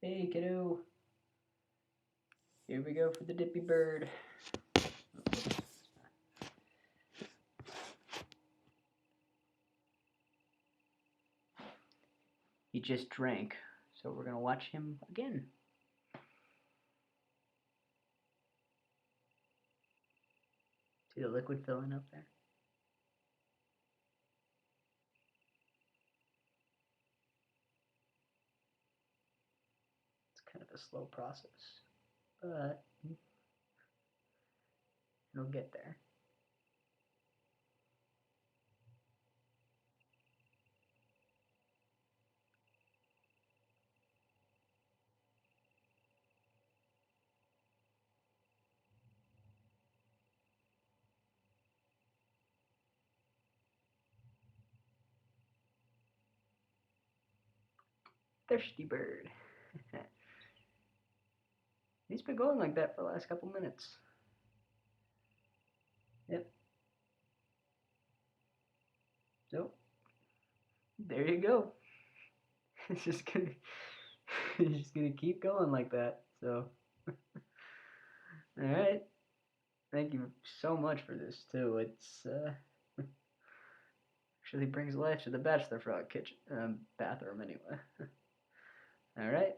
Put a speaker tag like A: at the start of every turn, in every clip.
A: Hey kiddo, here we go for the Dippy Bird. He just drank, so we're gonna watch him again. See the liquid filling up there? It's kind of a slow process, but it'll get there. Thirsty bird. He's been going like that for the last couple minutes. Yep. So, there you go. It's just gonna keep going like that. So, all right. Thank you so much for this too. It's actually brings life to the bachelor frog kitchen bathroom anyway. All right.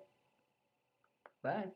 A: Bye.